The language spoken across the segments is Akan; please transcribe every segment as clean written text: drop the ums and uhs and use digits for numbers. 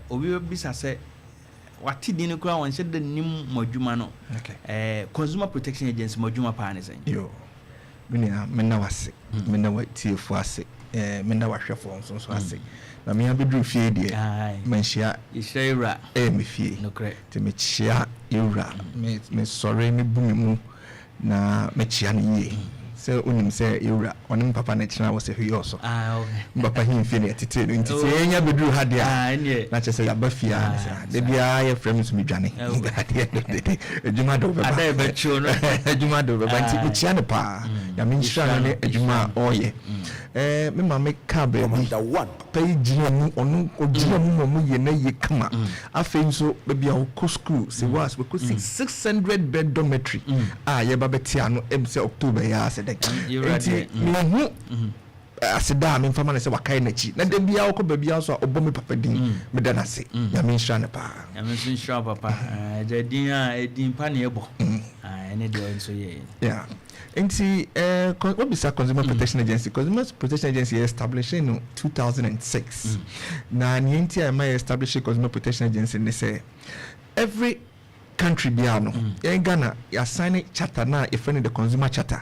obi bisa say wati din kura won hye de nim modwuma no consumer protection agency modwuma pa ne sen yo mena wase mena wati fu ase mena wahwefo nso ase na me abedru fie de manhia ishaira me fie no correct te me chia ewra me sore me bu me mu na me chia ne ye se onim se ewra onim papa na china wo se hwe yoso okay papa hin fie ne tete no ntite enya bedru ha de na chese ya ba fie na de bia ye frame so me dwane ejuma do baba ada be chuo no ejuma do baba nti me chia ne pa ya me nshira ne ejuma oye me ma me ka be number 1 pay jina mu onu ojina mu mo ye na ye kama afen so bia wo ko school se was we ko 600 bed dormitory ye ba betia no emse October ya se de me hu asida me fama na se wakai na chi na de bia wo ko ba bia so obomi papa din me da na se ya me nshira ne pa ya me nshira papa je din a edin pa na ebo ene de nso ye yeah nti what be consumer protection agency established in 2006 na nti am established consumer protection agency ne say every country biano in Ghana you assign charter na if any the consumer charter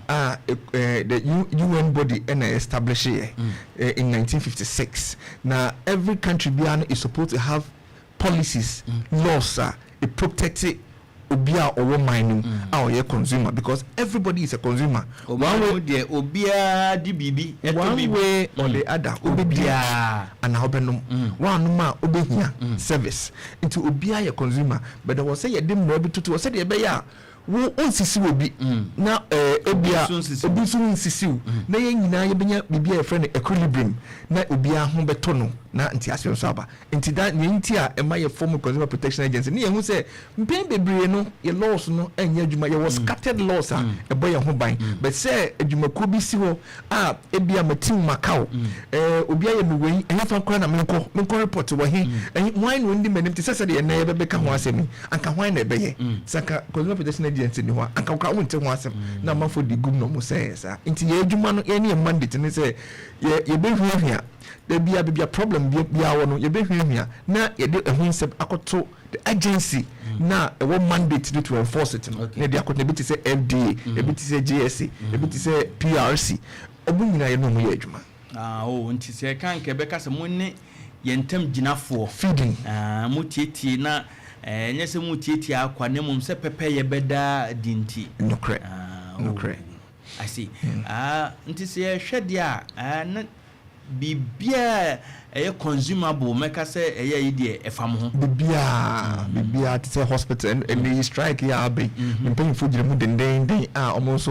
the UN body and established in 1956 na every country biano is supposed to have policies laws it protects obia owo mine our consumer because everybody is a consumer one way there obia di bibi one way or the other obia and how benum one ma obehia service into obia your consumer but there was say you dem no bi tutu was say dey be ya wo onsisi obi na obia obi so nsisi na ye nyina ye benya bibia e friend equilibrium na obia ho beto no na nti asem so aba nti da nti a ema ye form consumer protection agency ne ye hu say mpem bebre no ye laws no anya adwuma ye was scattered laws e boy ho ban but say adwuma ko bi si ho ebia matim makao obia ye no wei enya fa nkora na menko report wo he why no ndi manim ti say de na ye bebeka ho asem anka why na ebeye saka consumer protection agency ni ho anka ka wonte ho asem na mafo di gum no mo say sa nti ye adwuma no ye ne mandate ne say ye be hwehwea there be a problem bia wono ye be hwehwea na ye de ehunsem akoto the agency na e wo mandate to enforce it na de akoto be ti say FDA e be ti say GSA e be ti say PRC obu nyina ye no mo ye adwuma nti say kan ke be ka se mo ne ye ntam ginafo feeding mutieti na nyese mutieti akwa ne mum se pepe ye beda dinti no correct I see nti say hwede na bibia consumable make say ide efam ho bibia to say hospital and the strike here be paying food mu den almost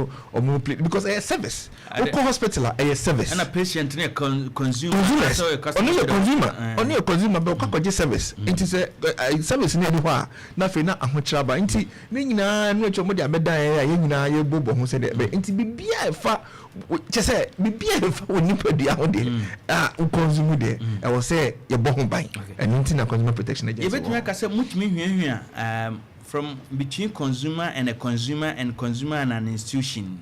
because a service o hospital a service and a patient ne consumer so a consumer be kwakoje service nti say service ne ni ho na fe na ahochira ba nti ne nyina no echo mo dia medan ye nyina ye bobo ho say be nti bibia efa chese bibia efa onipa dia ho de consumer de I will say your bottom buy and into consumer protection agency. You better say much from between consumer and an institution.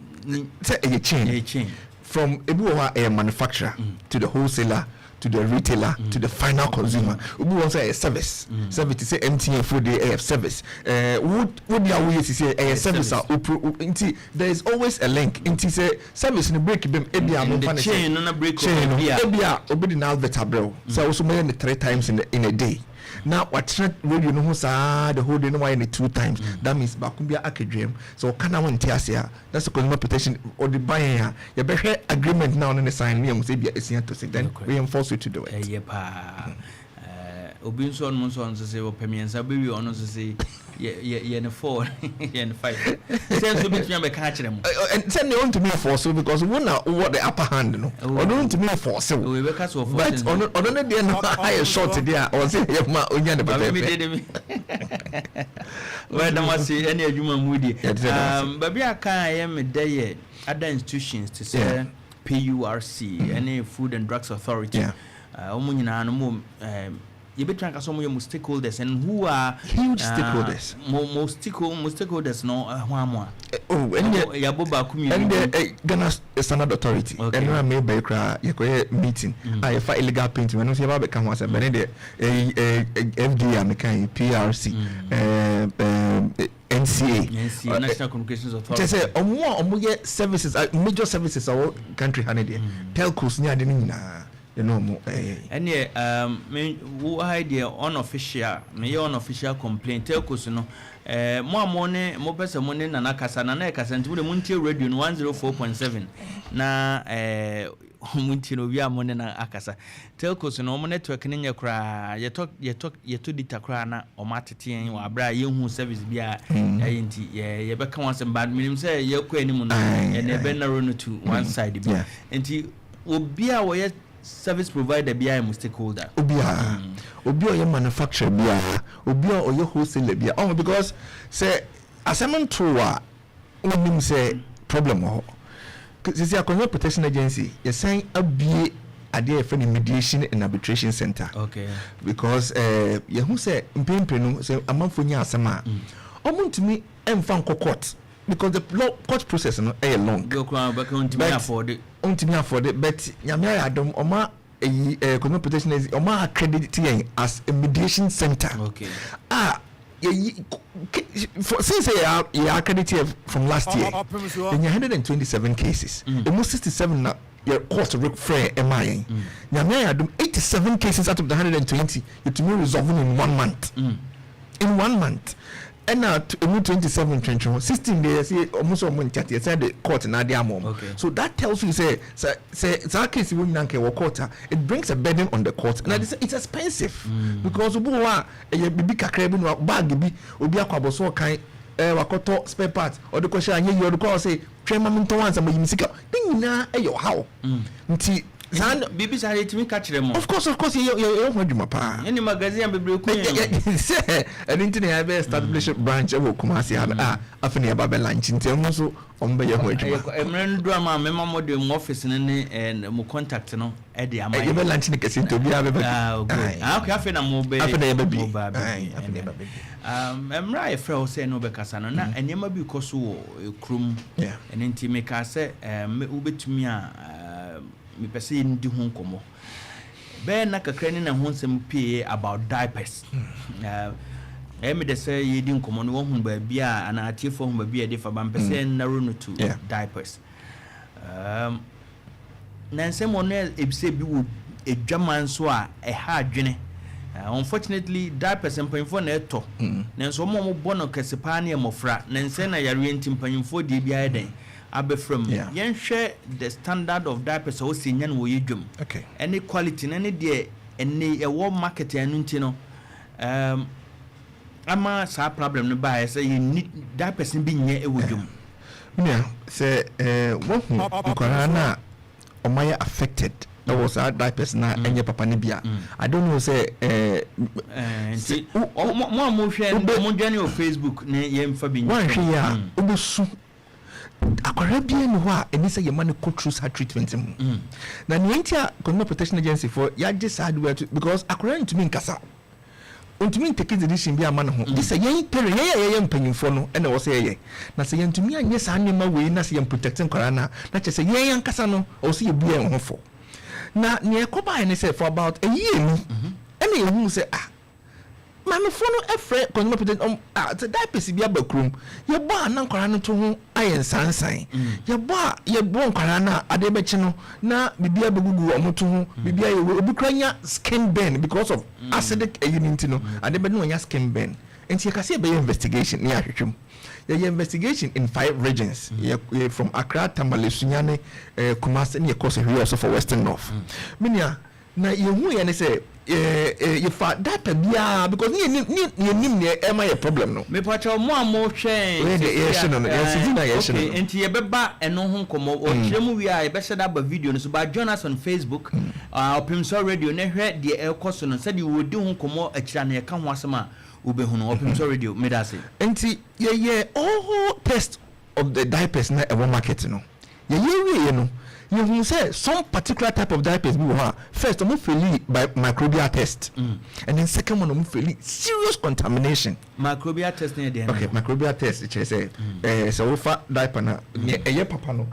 Say a chain. From a manufacturer to the wholesaler to the retailer to the final consumer. We want say a service. Service to say MTN food a service. Would you always say a service there is always a link. Into say service in the break them the chain on a break obedi now vertebral. So also many 3 times in a day. Now what radio no sa the whole day no why 2 times that means bakumbia akedrem so kana won tiasia that's the consumer protection or the buyer you better agreement now on the sign me say bia esia to say then we enforce you to do it Opemsuo no so on say opemiensa be we on so say ye ne 4 ye ne 5 say so between be ka kire mu and send you on to me for so because we na what the upper hand no or don't to me for so we be ka so for but on no dey no high short there or say ye ma onya ne be where dem say any adwuma mu di baby aka ye me dey other institutions to say PURC any Food and Drugs Authority omo nyina no mo you be trying to some of your stakeholders and who are huge stakeholders. Most stakeholders no one. Oh, and Yaboba community and the Ghana Standard Authority. And I made by cry a meeting. I fight illegal painting when I see about come once and Benedict FDA American PRC NCA National Communications Authority. Just say more services major services our country handy. Telcos near the nina. You know more. And yeah, who idea unofficial, me unofficial complaint. Telcos no. More money, more person money na nakasa na nakasa nti we muntie radio 104.7 na muntie no via money na akasa telcos no mo network ne nyakra ye to data kra na o matete wa bra ye hu service bia nti ye be ka wansem bad minim say ye kwa anim no ye be na run to one side bia nti obi a wo ye service provider bia am stakeholder obi o manufacturer bia obi o ye wholesaler bia because say assignment to onim say problem ho cause say Consumer Protection Agency you say abie ade for the mediation and arbitration center okay because ye who say mpempe no say amanfo nya asema omuntumi emfa court because the court process no long go crown back on to afford it but nyame adom oma Consumer Protection Agency oma accredited as a mediation center okay since you accredited from last year in 127 cases almost 67 now your court fair MIA nyame adom 87 cases out of the 120 it will be resolved in 1 month in 1 month. And now 27 16 days almost said the court na dia mom. So that tells you say case we nanke court it brings a burden on the court and it's expensive because obu wa e bibi kakra bi no bag bi obi akwaboso kan wakoto spare part or the question anye you go say twema minto wansa mo yimisika nyina e yo how nti bibi sa let me catch them of course you hwadwuma pa any magazine bebre ku and internet have established branch of Kumasi afeni aba lunch ntem so ombe ye hwadwuma emren do ama mema modem office ne mo contact no e de ama ye be lunch ne kese to bia be okay afena mo be afena ye be emra e frɛ say no be kasa no na enema bi koso wo krum ene nti me ka se ubetumi a me pese ndi ho nkomo be na kakra ni na ho nsem pie about diapers me de say yedi nkomo no ho ba bia ana atiefo ho ba bia de fa ba pese na run to diapers na nsem ono ebise bi wo edwaman so a ha adwene unfortunately diapers mpanyimfo na eto na nso mo bono kesepa na emofra na nse na yare enti mpanyimfo de bia eden abefram yen hwe the standard of diapers o senya no ye dwom any quality na ne de ene ewo market anu nti no ama sa problem no ba say you need diapers bi nye ewo dwom say nkora na o may affected there was our diapers na enye papa ne bia I don't know say mo hwe mo journey on Facebook ne yemfa bi wan hwe ya obesu akwara bia ni ho a eni say yema ne go through sa treatment mu na ne ntia Consumer Protection Agency for ya just hardware because akwara ntumi nkasa ntumi take decision bia ma ne ho this yen pere ye mpanyimfo no ene wo say ye na say ntumi anye sa anema we na say protecting kwara na che say yen nkasa no o say ebu en ho fo na ne ekoba ene say for about a year ni ene ye hu say mama fono efre Consumer Protection the diapers bia bakrum ye bo anankwara no to ho ayen sansan ye bo nkwara na ade bechi no na bibia begugu omoto ho bibia ye obi kranya skin burn because of acidic unity no ade be no nya skin burn enti ye kase be investigation ni ahwetwem ye investigation in 5 regions ye from Accra Tamale Sunyane Kumasi ne course here also for Western North minia na ye hu ye ne say you fa data bia because ni nim ne e ma problem no me pacha mo amo hwen okay enti ye beba eno ho komo o kiremu wi a ye be sheda ba video no so ba join us on Facebook Opemsuo radio ne hwe de e koso no said you wodi ho komo akira na ye ka ho asema obehu no Opemsuo radio me da say enti ye all test of the diapers na e market no you know. You say some particular type of diapers be first I'm fairly by microbial test, and then second one I'm fairly serious contamination. Microbial test near the end. Okay, microbial test which is so offer diaper na papa no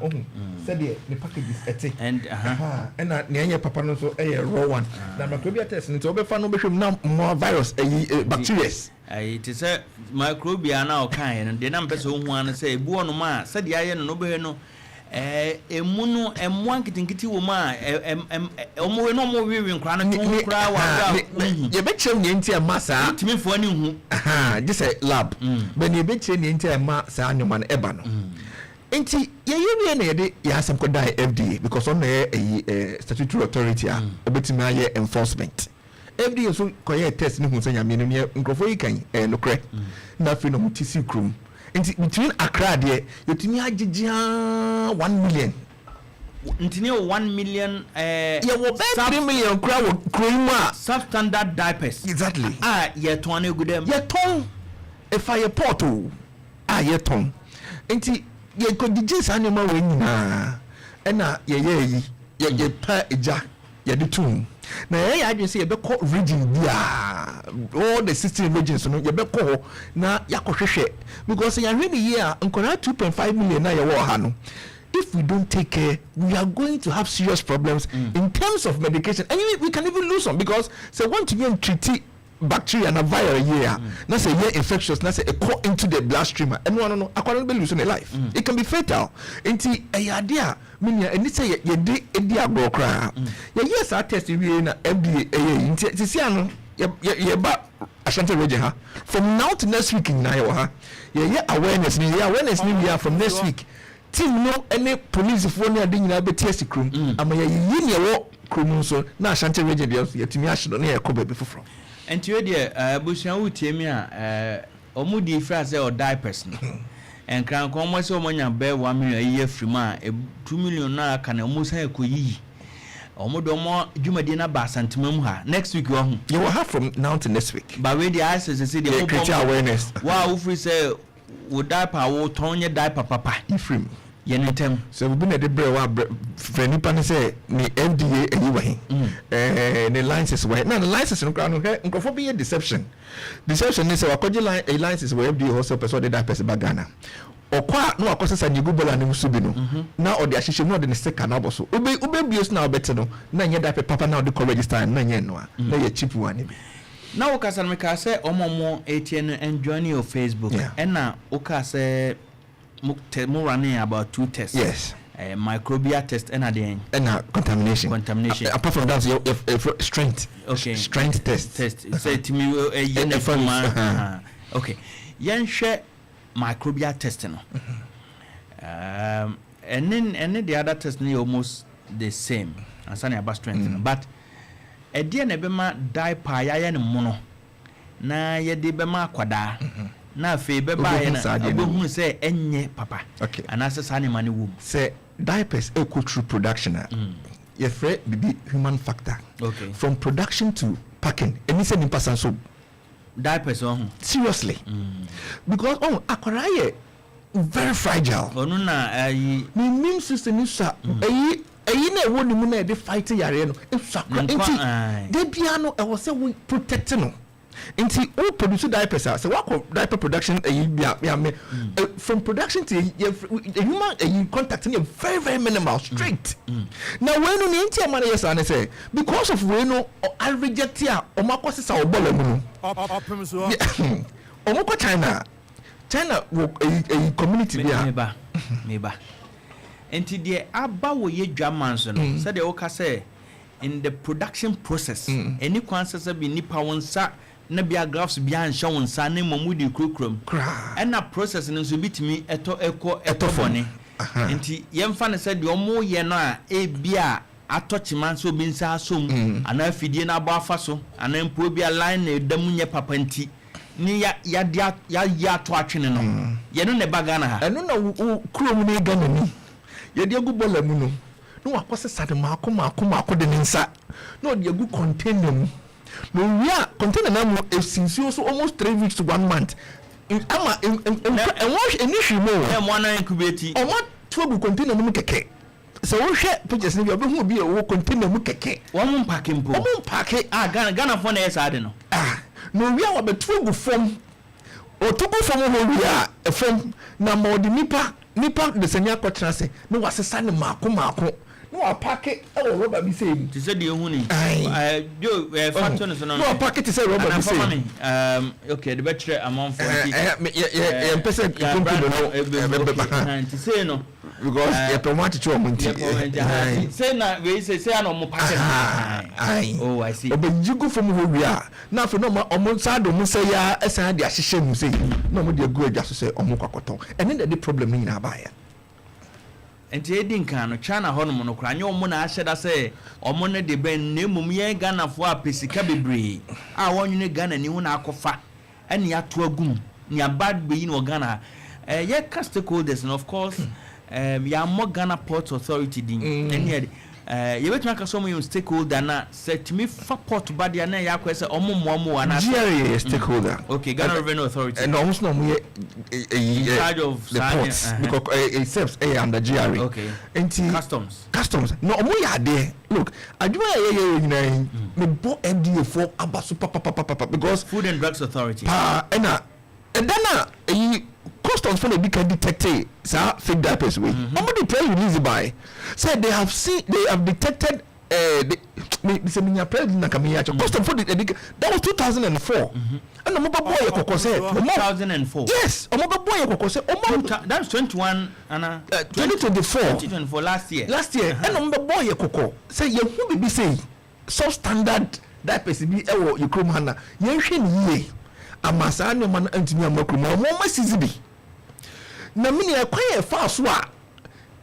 said the package is and and papa no so raw one. The microbial test and to be found no more virus bacteria. It is a microbial now kind and the number so one say buono ma said the iron no be no emuno emwan kitinkiti wo ma omo no mo wiwi nkra na to kra wa ye be chem ne ntia masa timi fo ani hu this a lab but ye be chem ne ntia ma sa anyoma no eba no enti ye ye na ye de ya asem ko dai FDA because on a statutory authority a obetimi aye enforcement FDA so koye test ni hu sanya me no nkrofo yi kan no kre na fi no mutisi krum. Between Accra there, you tell me 1 million. Intini 1 million. Yeah, what 3 million crowd substandard diapers. Exactly. Yeah, 20 good them. Yeah, ton. A fire portal. Yeah, ton. Inti ye could DJ animal wing na. Ena ye pa eja ye the tomb. Now I just say a bit region all the 16 regions no you be call na yakohwehwe because you really here nkona 2.5 million na ye wo ha no. If we don't take care, we are going to have serious problems in terms of medication, and we can even lose some because say want to be treat bacteria and a virus here. Now say infectious, now say a cut into the bloodstream, and no, according to losing a life, it can be fatal. Inti a idea, meaning and it's a ye dia go cry. Yes, I test you in FDA. Inti siano ye ba Ashanti region ha. From now to next week in Nayo awareness ni from next week. Team no any police phone ya din na be test krum. Ama ye ye wo krum so na Ashanti region dey so yetimi ahye na ye ko be foforo. And you dear, Bushan would tell me, Omudi Frase or diapers. And can come so many bear 1 million a year free man, 2 million now can almost have a kuyi. Omodomo, Jumadina Bass and Timumha. Next week, you will have from now to next week. But when the eyes is a city of awareness. Wow, if we say, would diaper or Tonya diaper papa, Ifrim. Yenetem. So we've been at the brewer, friendly pan say, the FDA anyway. The license way. Now the license in ground, okay, be a deception. Deception is a license where FDA also persuade the diapers bagana. Or qua no causes and you Google and Musubino. Now or the association more than a second also. Ube bios now better no. Nanya diaper papa now the register and nanya no. No cheap one. Now Okasan Meka say Omomo 18 and join your Facebook. And now Oka say more running about 2 tests. Yes. Microbial test and again. And contamination. Apart from that, your strength. Okay. Strength test. Say to me okay. Yan share microbial testing. And then the other test is almost the same. And something about strength. But a dear nebema diaper ya mono. Na ye de bema kwada. Na fe be ba na obohu say enye papa. Okay. And as a money womb. Say diapers equal through production. Ye free be human factor. Okay. From production to packing. Any say person so diapers seriously. Because akwara ye very fragile. Onu na the immune system is na ewo ni mu na dey fight yare no. Esakwa enti de bia no e was say we protect no. Inti all produce diapers so what diaper production from production to human contacting very very minimal straight. Now when on the entire man yes and say because of we no I reject here o makosi sa obola mu no Opemsuo omoko China wo a community there meba enti de aba wo ye dwaman so no say de o ka say in the production process any kwansa be nipa wonsa na bia graphs bia nhyɛ won sa na mamudi krokrom ɛna process no so bitimi ɛtɔ fone nti yɛmfa ne sɛ de ɔmo yɛ no a ebia atɔchima so bi nsa asom ana afidie na abɔ afa so ana mpo bia line na edam nyɛ papa nti ni ya ato atwene no yɛ no ne baga na ha ɛno na krom ne Ghana ni yɛ de agu bola mu no no akɔse sade maako de ne nsa no de agu container mu no we are container na mu since so almost 3 weeks to 1 month ama and wash initially more mo na incubate to agu container mu keke so wo hwɛ pictures ni bi obehu bi wo container mu keke wo mo mpake mpo wo mpake Ghana for na yesa ade no no wi a wo betu agu fam otugu fam ho wi a fam na ma odi nipa de sanya kwatra se no wasesa ne maako no apake e wo rubber bi sei ti se de ehu ni jo factor no so no apake ti se rubber bi sei okay the better amount for yeah pese komputer no ti se no because you promote to omunti say na we say na omo packet oh I see obenjigu from ho wi a na afi no omo sado mu say ya esan de ahyehye mu say na omo de agu adwa so say omo kwakoton ene de problem ni na ba ya enti edi nkan no China honom no kra nye omo na ahyeda say omo ne de ben na emum ye Ghana fo apesika bebre a wonwene Ghana ni hu na akofa ene ato agum ni abad be yi no Ghana ye stakeholders and of course ya mo Ghana Port Authority din ene ye betuma ka so mo stakeholder na set me fa port bad ya na ya kwese omo ana GRA stakeholder okay Ghana Revenue Authority and almost no mo in charge of the ports because it serves under GRA okay customs no omo ya there look aduma ye nyina me bo FDA for abaso papa because Food and Drugs Authority and then customs for the big detected fake diapers way. Nobody press release by said they have detected custom for the that was 2004 and the boy koko said 2004 yes boy koko said that's 21 and 2024 last year and boy koko say you who be say substandard diapers be ewo yekrom hana ye hwe ni ye amasa no man antimi amakrom mo masizibi na mini ekwaye fa so a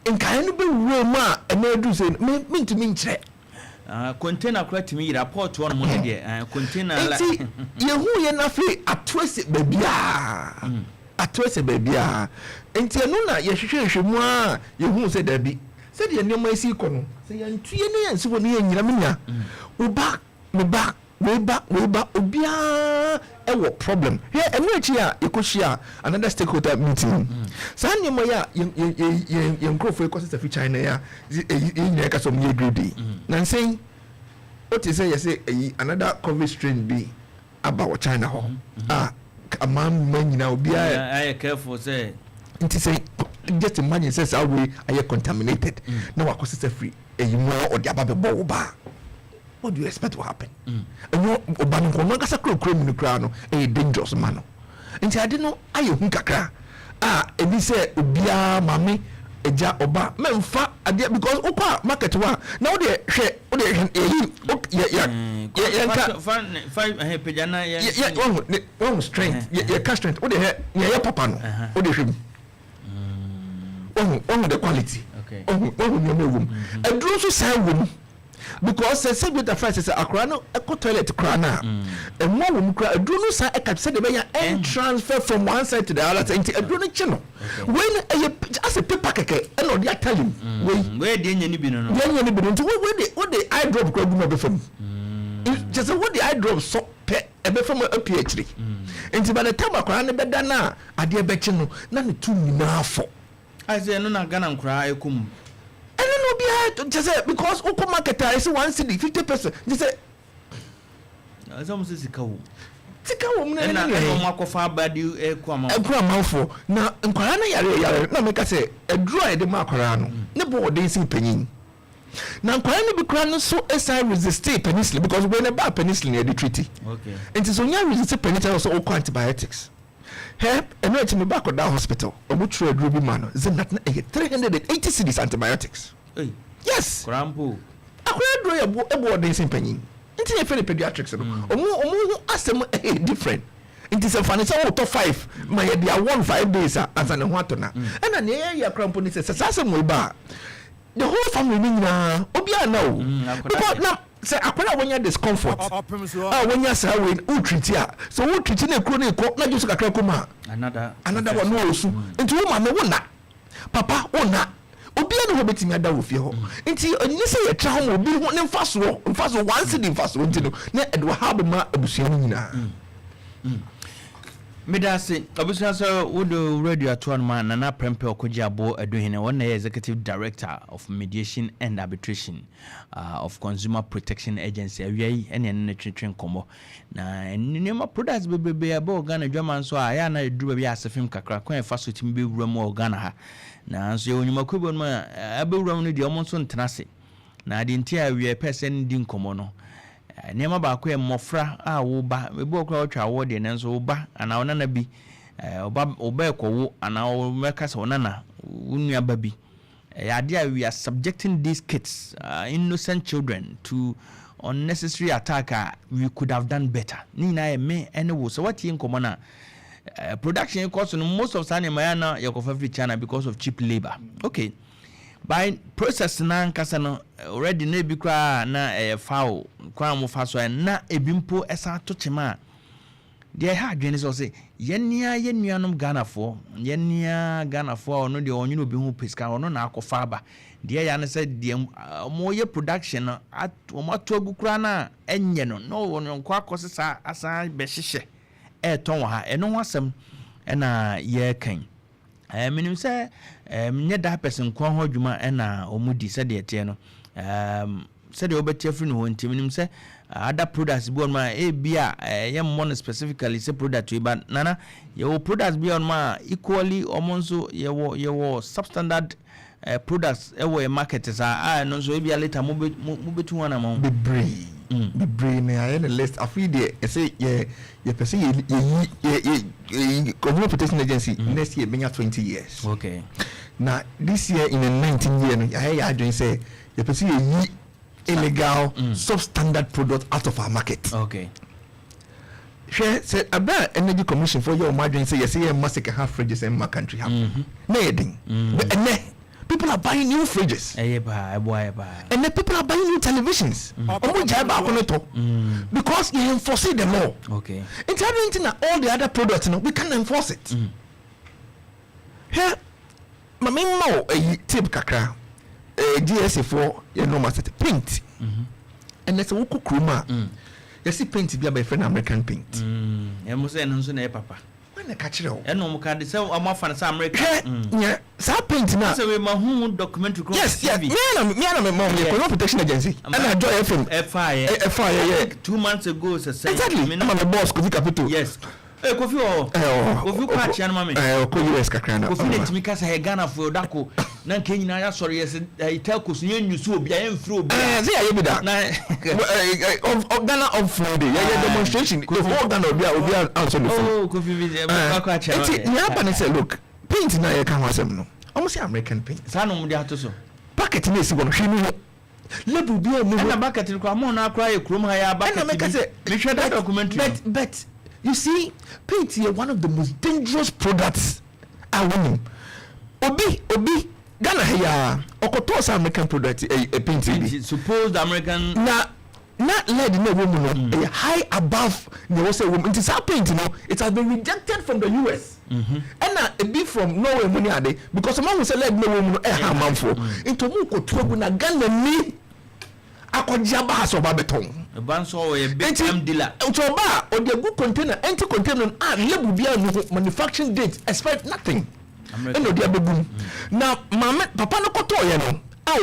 nkan no be wura mu a ena du say me ntimi nkyere container kwatimi yi report one mo de container la yehu ye na fe atwese babia enti enu na ye hwehwehwe mu a yehu se dabi se de nneema esi kono se ye ntue ne ye nsi wo ne ye nyina menya oba me ba weba obia ewo problem here emechi a ekohia another stakeholder meeting sanye moya ye nkrofo ekose fi China ya nyina ka so me grade na nsen what is say say another COVID strain be about China ho amam nyina obia I careful say nti say just imagine say how we are contaminated na wakose free eyimu odi ababebo wo ba. What do you expect will happen? And you obanko no kasa kro mu kra no dangerous man no. Nti ade no aye hu kakra. Ebi say obia mame eja oba memfa ade because okwa market wa na wo de hwe ya pejana ya strength ya cash strength wo de ya papa no wo de hwe the quality okay you know edro so say wo because say be the first say akra no eco toilet kra na and more wo kra edro no say e ka say de be ya and transfer from one side to the other side edro no chi no when as a paper keke e no dey tell him we dey nya ni bi no what the eye drop kra guma be fam just what the eye drop so pe e be fam a PhD and by the time akra no be da na ade be chi no na ne tu nyina afọ I say no na Ghana nkra ekum just say because open market I see 1 cedi 50%. Just say some say sika wo na na makofa badi ekwamafo na nkwara na yare na make say edro e de makwara no ne bo de sin panyin na nkwara ne bi kwara no so esa resist penicillin because when e ba penicillin e dey treat okay and so nya resist penicillin also all antibiotics help and no me back down hospital obu true edro bi man is not 380 cedis antibiotics. Yes. Krampo. Akwa do ebo den sempanyin. Nti ye fele pediatrics no. Omo asem different. Nti se fane say top 5 ma ye dia 1-5 days as an ho atona. Na ne ye krampo ni se asem we ba. The whole family ni nyina obi ana o. Because na say akwara wonya discomfort. When you say we treat ya. So we treat na kro na ko na just kakra koma. Another one no osu. Nti wo ma me wo na. Papa wo na. Obi anu ho betimi ada wo fie ho nti onye se ye tra ho obi ho ne mfaso 1 cedi mfaso nti no na edwo ha be ma abusua nyina Medase obusua so wodo radio atoan man na Prempeh Aduhene one executive director of mediation and arbitration of Consumer Protection Agency awie ene ne twetwen komo na enema products bebebe abo Ghana dwaman so aya na eduru bia asefim kakra kwan fa so timi bewura mu Ghana ha na so onyuma kwebo no abewura no de omo so ntenase na de ntia awie person di nkomo no nema ba ko mmofra a wo ba ebi okra otwa wo de nenso wo ba ana wona na bi oba ekowo ana wo meka se wona na unua ba bi we are subjecting these kids innocent children to unnecessary attack. We could have done better ni na me ene wo so what yin komo na production cost no most of Sani Mayana yakofa free China because of cheap labor. Okay, by process na nkasa no already na bi kwa na foul kwa mo fa so na ebimpo esa to chema de ha adwene so say yenuanom Ghana for ono de onyu obi hu pesika ono na akofa aba de ya na say de mo ye production at mo to agukura na enye no ono kwa akosesa asa be hihye ton ha eno ho asem na ye kan minim say nye da person kwa ho dwuma na omudi say de tie no say de obetia free no ho nti minim say other products be on my bia one specifically say product we but nana your products be on my equally omonso your substandard products e market is no so bia later mo betu wana mo be brain na ya list afi de say ye person ye Consumer Protection Agency next year benya 20 years. Okay, now this year in the 19 year no ya doing say ye person ye illegal substandard product out of our market. Okay. She said about energy commission for your margin say yes here must have fridges in my country have. But people are buying new fridges. And then people are buying new televisions. Because you enforce the law. Okay. It's happening that all the other products we can enforce it. Here my main mo a tip kakra DSA4 you know must paint and that's a woku kruma you see paint be by friend American paint you must say no so na papa when I catch it and no can say am fan say American yeah so paint now so we ma hu documentary yes me and my mom Consumer Protection Agency and I join FM FI 2 months ago say exactly I'm my boss Kofi Capital yes Kofi Kofi patch and mama ko US kakra na Kofi let me kasa Ghana for dako na nke nyina ya sorry yes tell ko so nyusu obi ya mfiri obi say ya be that na of Ghana of Friday ya demonstration the whole Ghana obi answer the phone Kofi visit ko acha ya pa say look paint na ya kan wasem no almost American paint sa no mu de atoso packet na esi wono hwe no level bi o mu na bucket ko mo na akra ye krom ha ya bucket na make say me share that documentary but you see paint is one of the most dangerous products I win obi Ghana here okoto sa American product a paint suppose the American not led in a woman a high above the was a woman it is a paint it has been rejected from the US and a bit from Norway money are they because someone was led no woman a hamam for into muko to na Ghana ni akojaba haso babeton banso a big time dealer to ba or the good container empty container and label bia manufacturing date expect nothing and no dia begum now mama papa no koto ye no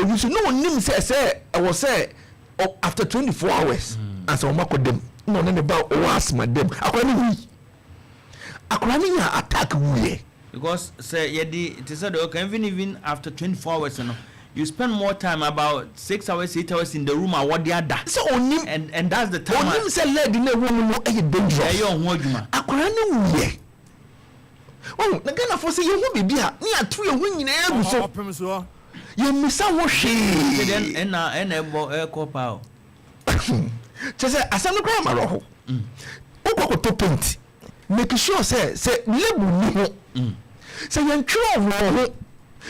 you should know nim say I was say after 24 hours as o makodem no na ba o asma dem akwani ya attack we because say yedi it said okay even after 24 hours no you spend more time about 6 hours 8 hours in the room and what they are that so onim and that's the time onim say led in a room no e dangerous e yo ho adwuma akwani we oh na Ghana for say you hu bibia ni atu ye hu nyina egu so Opemsuo you miss a wo hwe then and e copper o say asam no kwa maroho ukoko to paint make sure say label ni ho say you try ho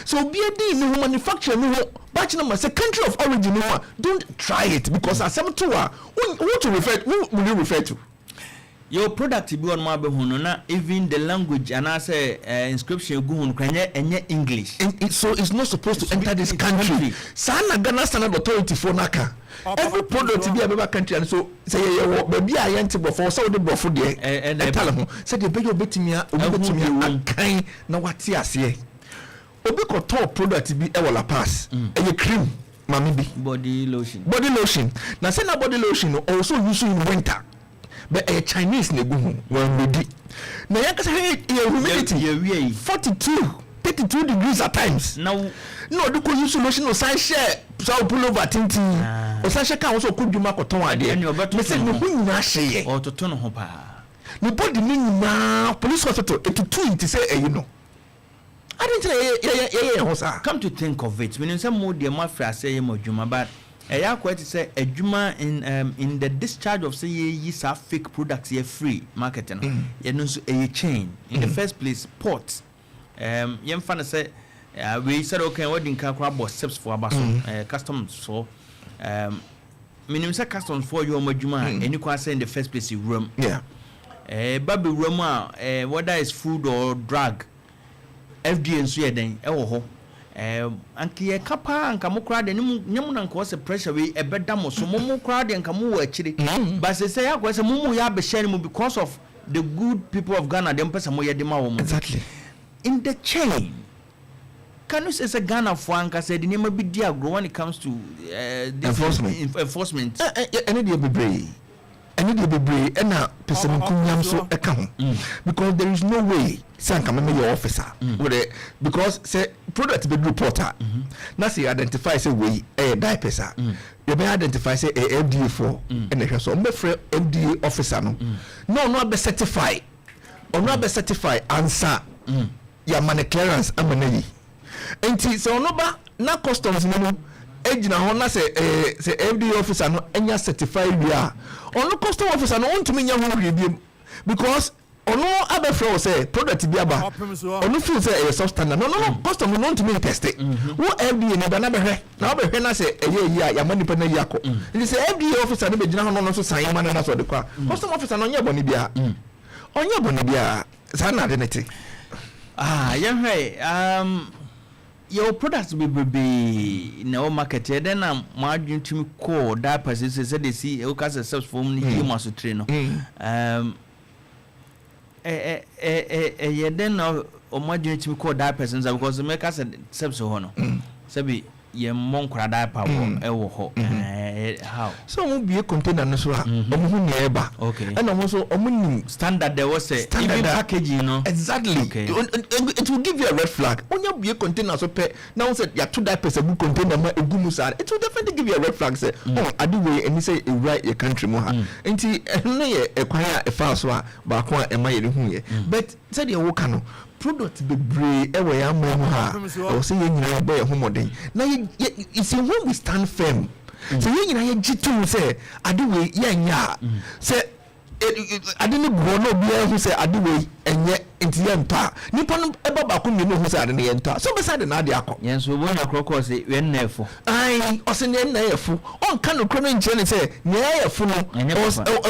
so be a deal no manufacturer no but no say country of origin no don't try it because asem to who to refer who will you refer to your product be on my behununa, even the language and I say inscription go on English. So it's not supposed to enter this country. Sana Ghana Standard Authority for Naka. Every product to be a country, and so say, baby, I enter before so the buffer there and tell them, said the baby bit me up, kind now what's here. Obeko top product to be a pass, a cream, mammy body lotion. Body lotion. Now, send a body lotion also used in winter. But a Chinese negu when ready. Now, I can say humidity 42, 32 degrees at times. No, the use solution or sign share. So pull over tinti. Or such can also could you mark or ton idea. And you're about to say, no, or to turn hopa. No body mean now, police hospital to tweet to say, you know. I didn't say, come to think of it. When you say more, dear mafia say, Mojuma, but I quite say a juma in the discharge of say ye fake products ye free marketing. You know, a chain in the first place ports. Young fan say we said okay, what didn't crab was steps for about customs for minimum say customs for your Mojuma and you can say in the first place you room. Yeah. Baby Roma, whether it's food or drug, FDA and Sweden, anki kapa anka mo crowd nyemu na nka wose pressure we ebeda mo so mo crowd anka mo wo akire but say ya kwese mo ya be share mo because of the good people of Ghana them person mo ye de ma wo mo exactly in the chain. Can you say Ghana for anka say the name be dia grow when it comes to enforcement any dey be brave and it will be na person kunyam so eka because there is no way say can make your officer with it because say product be reporter na say identify say we diapers you be identify say FDA for and so me free FDA officer no be certified or no be certified answer ya man clearance amana yi enti so no ba na customs no ejina ho na say FDA officer no enya certified we are ono custom officer no want to nya ho review because ono abefro say product bi aba ono feel say a substandard no custom no want to me test it wo FDA ne ba na behwe na obehwe na say eye ya manipa na yako it say FDA officer no be jina ho no so san man na so de kwa custom officer no nya boni bia onye boni bia sa na de nete your products be no market then margin to me call diapers say they see o case self form ni must train no then o margin to me call diapers because make us self so no say ye mon kra diaper wo ho how so mo be container no so ha o mo hu eba okay and o so o mo standard there was say even packaging no exactly okay. It will give you a red flag when you be container so pe now say ya two diapers a good container ma egumu sa it will definitely give you a red flag say oh adu way and say e right your country mo ha enti no ye e kwan a e fa so a ba ko e ma ye hu ye but say the wo ka no product be brave ewe ya mo ha o say ye nyina be homodin na you see when we stand firm so ye nyina ye jitu say adu way ye nya say adini go no bia hu say adu way enye entiye nta nipa no eba ba ko mienu hu say adini ye nta so beside na ade akọ yen so bo na kroko say we na efo ai o say na efo on kan no krono nche ne say na efo no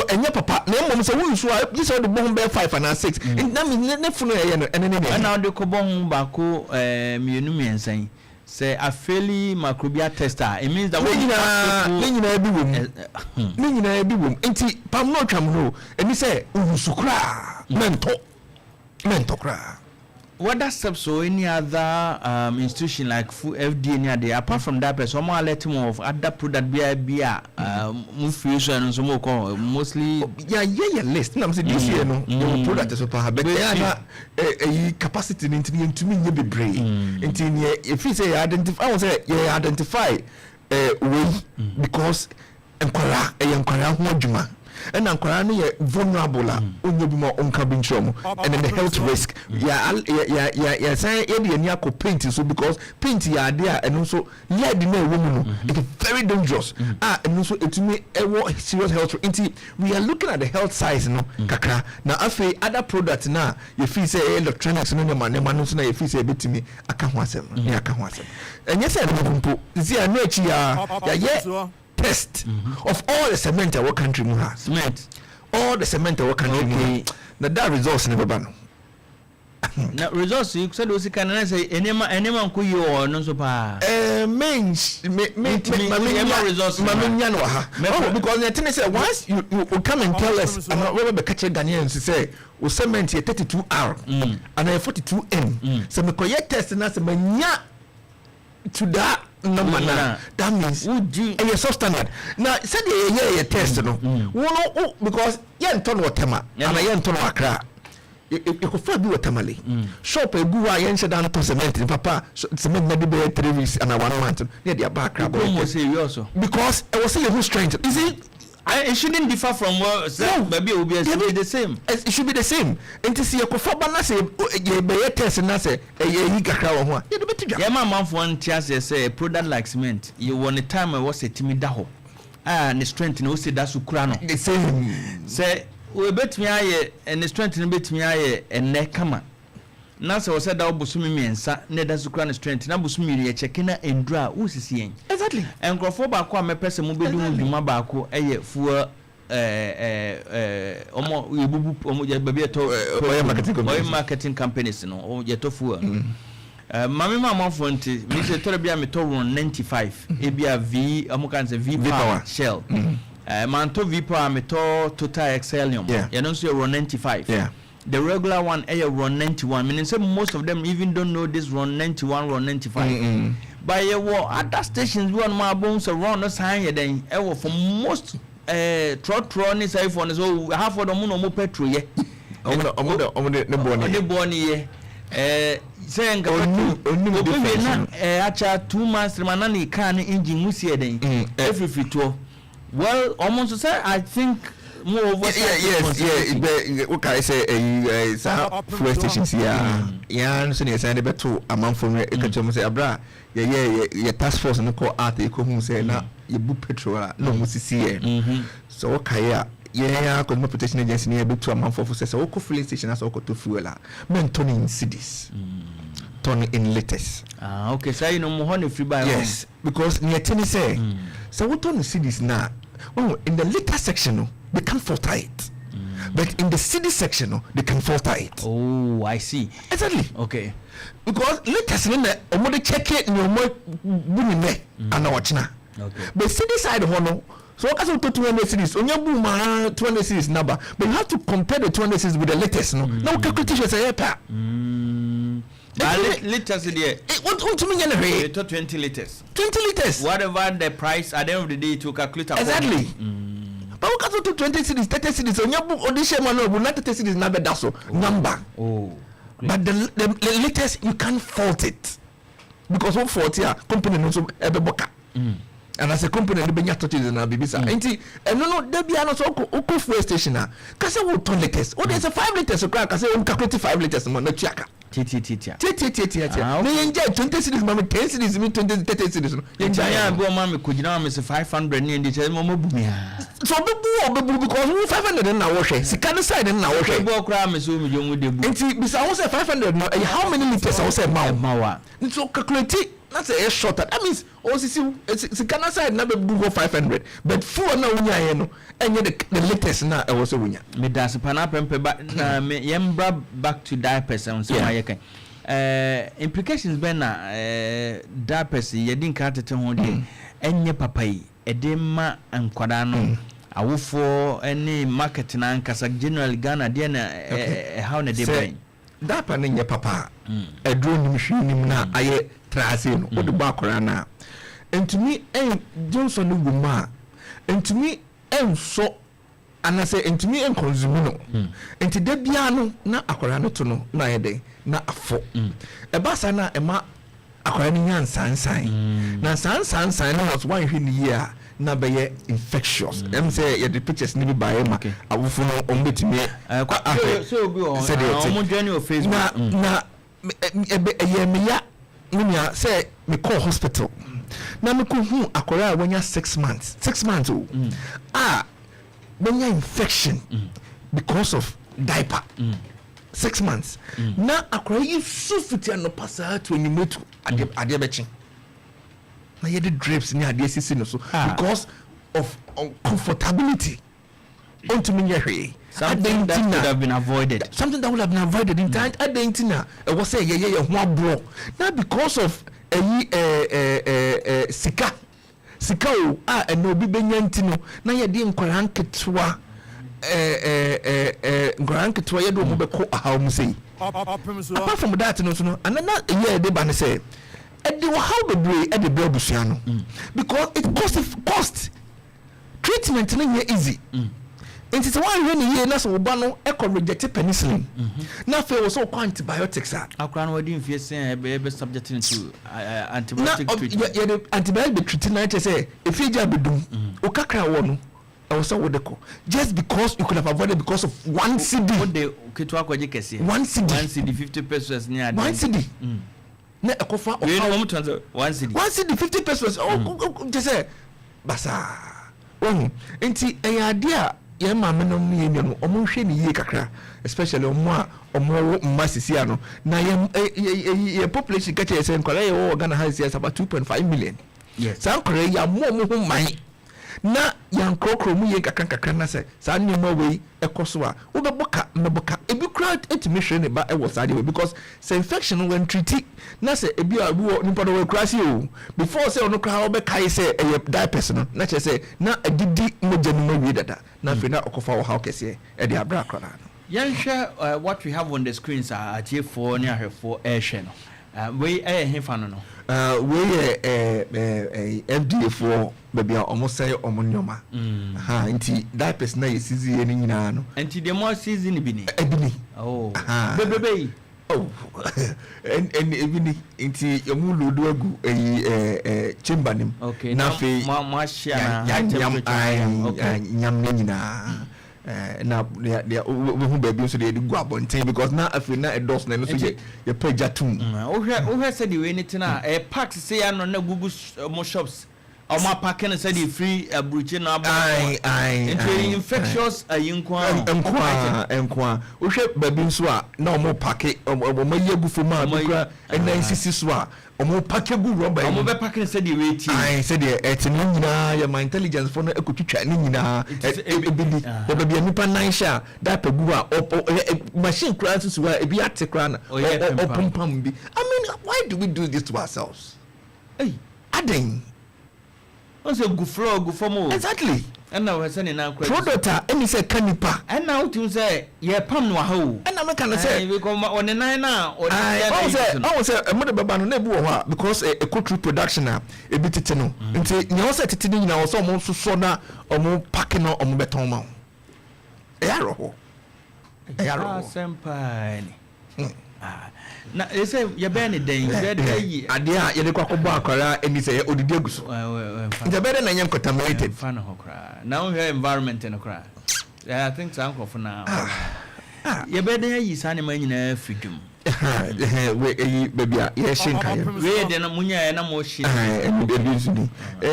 enye papa na mom say wu so you say the bomb be 5 and 6 na me ne fo no ye no ene ne na de ko bon ba ko mienu miensan say a fairly microbial tester it means that when you know be wom enti pam no twam no emi say usukra mento kra what that steps so any other institution like FDA near there apart from that person more let him of other product bia and so more mostly yeah list na say this year no your product is super but a capacity into me be brave into if you say identify I will say identify way because enkwara ho adwuma and ankwara no ye vulnerable onye bi mo onka bi nchom and then the health risk ya say e be ani akọ paint so because paint ya ade a eno so lead na ewo mu no it is very dangerous eno so etumi ewo serious health risk. We are looking at the health size no kakra na afi other product na you feel say electronics no no so na you feel say betimi aka ho asem ya aka ho asem enye say no mpo zia no achi ya ye test of all the cement our country mu has cement all the cement we country na that results never ban na results you said we can say enema nko yi o no so pa means me results nya no ha because the thing is once you come and tell us and we be catch Ghanaians say o cement here 32R and 42M so me collect test na say manya to that number na that means would you and your substandard now said your test no because you turn water and you turn akra you could find you tamale shop a go yen dan to cement papa cement maybe be 3 weeks and 1 month near their back because I was saying who's strength is it it shouldn't differ from what maybe it will be the same. It should be the same. And to see a cofa na say ye be test na say ye kakra wo ho. Ye do betu. Yeah man for one chance say a product like cement. You want a time I was a timid daho. And the strength no say that sukura no. The same. Say we betumi aye and the strength no betumi aye enne kama. Na say we say that obusumi miensa na da sukura no strength na busumi ye check na endura usisi yen. Exactly. Enkrofo ba ko amepese mo bedu nduma ba ko eye fuwa omo yebubu omo je baby eto marketing companies no je to fuwa mama mama fonti mi se tore bia me to 95 e bia v omo kan se v power shell man to v power me to total excellium you know so 95 the regular one run 91 meaning say most of them even don't know this run 91 run 95 but you at that stations one more bones around us higher than ever for most trot ni say for so half of them no petrol ye omo born ye say nga petrol na acha 2 months man na car na engine musie den every fito well almost say I think more over okay say fuel stations yeah so ne say ne beto amanfo me e ka chemo say abra ye task force no call out e ko hu say na ye bu petrol no musisi so okay yeah consumer protection agency ne beto amanfo for say o ko fuel station as o ko to fuel men turn in cities turn in liters okay so you know mo honey free buy yes because ne tini say so what turn in cities na in the liter section they can filter it but in the city section they can filter it. Oh, I see. Exactly. Okay. Because latest in the omo check it no more boom me and watching. Okay. But city side hono so as to 200 cities onya boom 200 cities number but you have to compare the 200 cities with the latest no now calculation say pa liters there what to mean anyway 20 liters whatever the price at the end of the day to calculate exactly but we can to 20 cities 30 cities on your book audition man no 30 cities na be that so number but the latest you can't fault it because what fault here company no so ebe boka and as a company they benya touches na bibisa enti no there be no so ko fuel station na ka say we turn latest oh there's a 5 liters so ka say we calculate 5 liters mo na tuaka titia no yenja 20 cities mama 10 cities me 20 30 cities no yenja ya bo mama ko gina me 500 ni ndi che mama bu mia so bebu because 500 na wo hwe sika no side na wo hwe bo okra me so me jomu de bu enti bisa wo say 500 no how many liters wo say mawa so calculate that's a short that means sika no side na bebu go 500 but full na wunya ye no enye the latest na e wo so wunya me das pana Prempeh ba na me yembra back to diapers and so my kan implications ben na diapers ye din ka tete ho de enye papai edema ankwada no awofo ene market na ankasa general Ghana de na how na de ben diaper ne nye papa edro nim hwinim na aye trase no wo de ba akora na entumi Johnson no guma entumi enso anase entumi enconsume no enti da bia no na akora no to no na yede na afo ebasa na ema akora ni nyan sansan na sansan na was one hwe ni year na be infectious em say ye the pictures ni bi bae ma awufo no ombetimi so obi o mo journey of Facebook na ye me ya nunia say me call hospital na me ko hu akora wanya 6 months when you infection because of diaper 6 months na akora you sufiti no pasa to enyumetu ade bechi na ye the drips ni ade sisi no so because of uncomfortability Something that could have been avoided. Something that would have been avoided in time. I didn't know. It was say one bro. Now because of sika and no be benyantino. Now you didn't nkwanketwa nkwanketwa yedo mo be ko how say. Apart from that no and then they ban say they were how the bray at the Belbusiano because it cost treatment easy. And it's why when you hear Naso Bano echo rejected penicillin. Now fair was all antibiotics. I can't wait if you're saying a subject to antibiotic treatment. The antibiotic treatment say if you just do Okakra one or so would the just because you could have avoided because of one CD. One CD 50 pesos near one CD. Na ekofa one CD 50 pesos. Oh, just say basa. Oh, enti idea. Yeah, mamma no me no omo ni ye kakra especially omo masisiano na ye population catch say nkwala ye Ghana has about 2.5 million. Yes, san kore ya mo man na yan krokro mu ye kakra na say san nyoma we ekoso a wo beboka meboka ebi crowd etimi hwe ne ba e wo sade because say infection when treat na say ebi a wo nipa do we krasi o before say ono kra wo be kai say e diapers no na che say na adidi moja no mawi dada na fe na okofa wo ha kese e de abra kra no yan share what we have on the screens are atiefo ne ahwefo e hwe no we hefa no we FDA for baby almost say omonyoma nti diapers na yesizi ye nyina no nti the more season bi ni oh bebe oh and ebini nti yomu lodo agu chamber nim na fe ma share na nyam nyina na we hu baby so dey go abonten because na afi na edos na no so ye pagya tum o hwe say the way anything a packs say ya no na google mo shops o ma pack na say the free abruche na abo into infectious ayinkwa o hwe baby so a na o mo pack o ma yegu fo ma bukra na insisi so a omo pack gu rubber omo be pack na say the way ti say the etini nyina ya my intelligence for na ekotwitwa ni nyina ebili the baby nipa nan sha that pegu a machine cry so wa ebi atekra na opompam bi I mean why do we do this to ourselves aden o say gu floor gu form exactly and now we say na cry product any say kanipa and now to say ye pam no ha o and na can say we come on the nine now I say mo de baba no na ebu ho because a true production na ebi tete no nti nya o say tete ni nyina o so mo so na o mo pack no o mo beton ma ho senpai ni na ese ye be ni den ye de yi ade a ye de kwakobo akwara eni say odidi aguso nti be de na nyem contaminated fan ho kra na o hear environment no kra I think some of na ye be de yi sa ne ma nyina fidum we baby ye shinka we de na munya na mo shi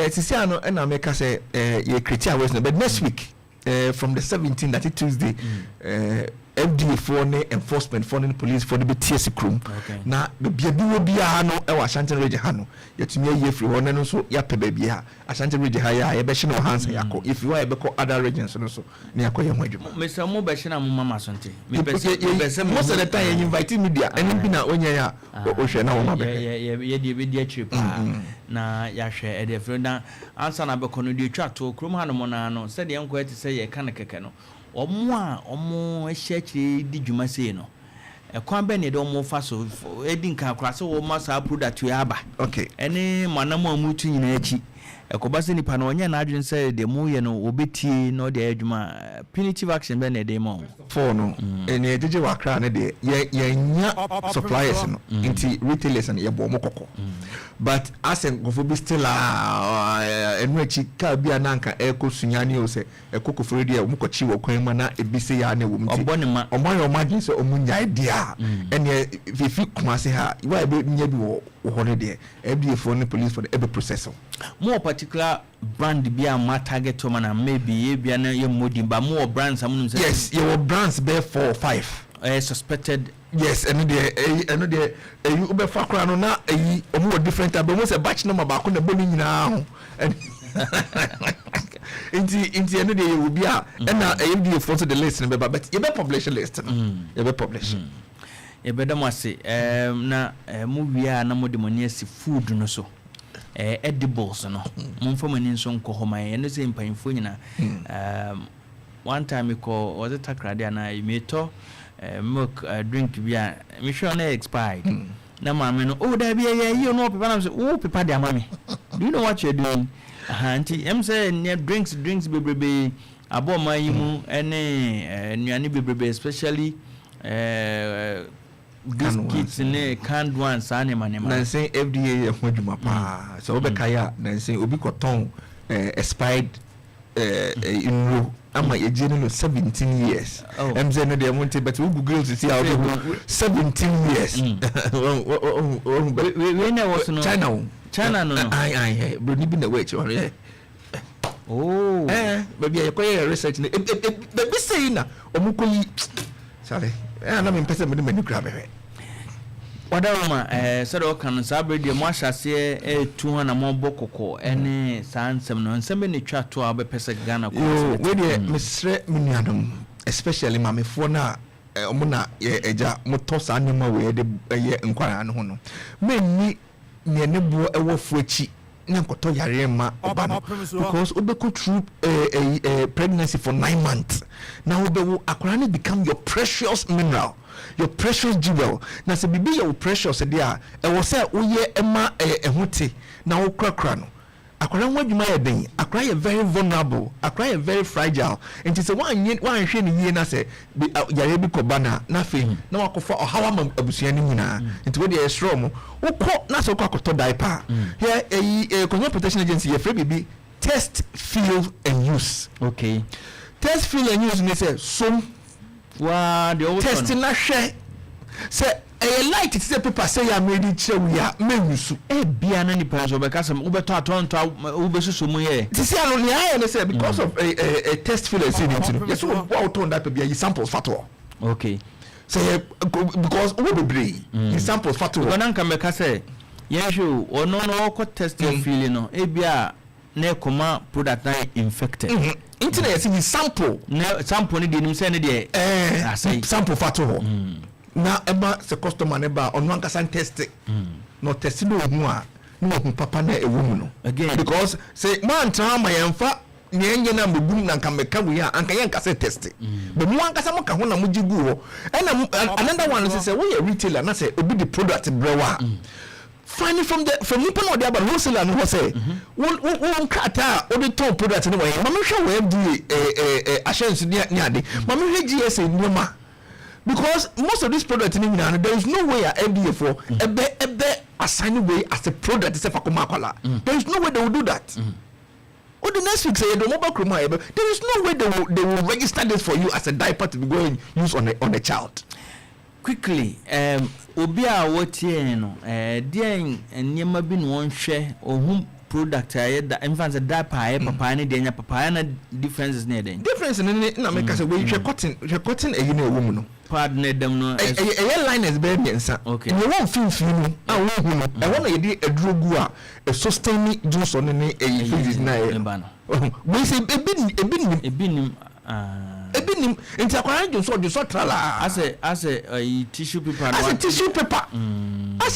sisi ano na make say ye create awareness but next week from the 17th that Tuesday FDA for the enforcement for the police for the BTS crew na baby bi obi a no e wa Ashanti region ha no yetumi ye free one no so ya pe baby ha Ashanti region ha ya ye be hye no hands yakọ if you are be ko other regions no so na yakọ ye ho adwuma Mr. Mo be hye na mo mama sonte me be se most of the time you invite media eni bi na onye ya o hwe na wo ma be ye de be de trip na ya hwe e de free na answer na be ko no de twa to krom ha no mo na no se de enko eti se ye kan keke no omo ehyekyire di dwuma sei no ekwan be ne de omo fa so edin ka akra se wo ma sa product ya aba okay ene manam amutu nyina achi ekobase nipa na onye na adwen se de mu ye no obetie no de adwuma punitive action be ne de mo for no ene ejeje wa akra ne de ye nya suppliers no inti retailers and ye bo mo kokko but asen gofo bi still enu achi ka bia na nka ekosunyane o se ekokofo de mo kochi wo kwan ma na ebise ya na wo mti obonima omoyo imagine se omunya idea ene fifi kuma se ha wa ebe nya bi wo hore de ebie for the police for the ebe process more particular brand be a ma target to man maybe ye bia na ye modin ba more brands amunum say yes your brands be 4 or 5 suspected yes eno de you be fakra no na omo different type mo say batch number ba ko na bonu nyina ho Into any day will be a and now you for the list but you be publish list you be publish better must say na movie na mo demoni asi food no so edibles no mo for mani nso nko ho man no say mpanfo nyina one time we call was it takrade na me to milk drink bia me sure na expired na mama no oh da bia you know people na say oh people dey mama do you know what you're doing auntie em say drinks bebrebe aboma yimu ene nuane bebrebe especially biscuits ne canned ones anema na say FDA ehwadwuma pa so obekaya na say obi koton expired in ama ejene no 17 years say no dey want but we google to see how 17 years we na was no China no bro ni bi na we che oh baby I call research the be say na omukoyi sorry na me pese me mani kra bebe wadama said o kan sabre de mo ahase 200 na mo bokoko ene sansem no nsem ne twa to a be pese Ghana ko we de mesre munuadom especially mamefo na omo na eja moto sa anema we de ye nkwara no ho no menni ne nebo ewofu achi na nkoto yare ma oba no because obeko through pregnancy for 9 months now obewo akwara ne become your precious mineral your precious jewel na se bibi your precious dia ewo se oye ema ehote na wo krakra no akwara nwadwuma ye den akwara ye very vulnerable akwara ye very fragile and se wan hwe ne yie na se yare bi ko bana na fe na wakofa ohawa ma abusua ni nyina nti we dey strong mo ukọ na so kwakoto diaper here consumer protection agency ye free bibi test feel and use okay test feel and use ne say some wa the old test na hwe say light it say paper say ya ready chew ya menyusu bia na ni penso be kasem ubeto atonto ubesusu mu ye ti say no ne aye ne say because of a test feel and see it yes what ton that be you samples fatwa okay say because we be brave you samples fatwa go nan kan be kase yeshu ono no ko test feel no bia na koma product na infected internet see sample ni de nim say ne de sample fatwa na eba se customer ne ba onu ankasa test no test no hu a no hu papa na ewu mu no again because say man tra ma yemfa nyenye na mbugum na nkameka wi a anka yen kase test be mu ankasa mo ka ho na mo jigu ho and another one say we a retailer na say obi the product brewa finally from nipa no dey about wholesaler no say won kata o dey top product no way mama hwe we FDA assurance ni ade mama hwe GSA nyoma because most of these products in England there is no way a FDA for ebe assign way as a product is a fakomakola there is no way they will do that or the next week say the mobile croma there is no way they will register this for you as a diaper to be going use on a child quickly obi a wotie no dey nyema bi no hwe ohum product ayeda infants diaper aye papa ne de nya papa na differences ne den difference na make say we cotton eyi na ewu mu no pad ne dem no liners be biensa okay we won finfin no a wo hu no e won na yede adrogu a sustain juice on ne eyi phases na e we say ebinim nti akwara juice trala as a tissue paper as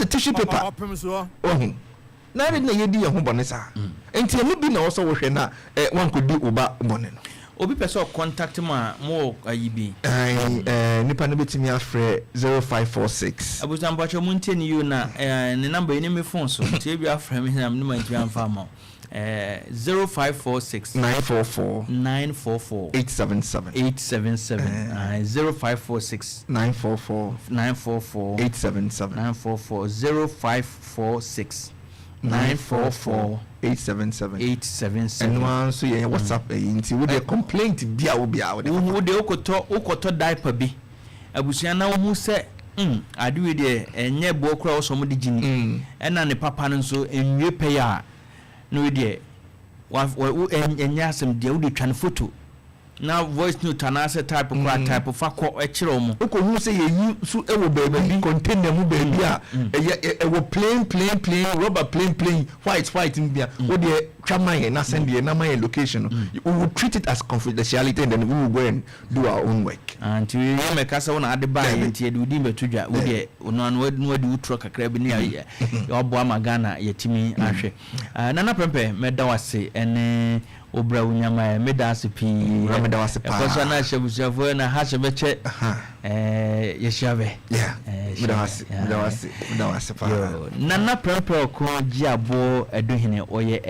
a tissue paper Opemsuo na re na yedi ye ho bone sa enti emu bi na wo so wo hwe na wan ko di uba bone no obi pese contact ma mo ayibi nipa no betimi afre 0546 abusan bacho muntie ni you na ne number ni me phone so tie bi afre me na me ntwi amfa ma 0546 944 877 0546 944 877 0546 944 877 and one so yeah WhatsApp nti we dey complaint bia wo dey ukoto diaper bi abusia na wo hu se adewe de enye bo kura wo so mo de gini na ne papa no so enwie pe ya no we dey wa enya asem de wo de twan photo na voice note anase type kwa type fa ko ekire mo ko hu say ye su e wo baby container mu baby a e wo plain rubber plain white mbia wo de twamaye na send ye na my location we will treat it as confidentiality and then we will go and do our own work and we make us one ade buy ntie de udi betudwa wo de ono wadi utro kakra bi ne ya obo amagana yetimi ahwe nana Prempeh meda wase ene obra unyama meda asipi meda wase pa ko so na hyebusuafo na ha hyebeche yeshabe meda wase pa nana Prempeh ko Prempeh Aduhene oye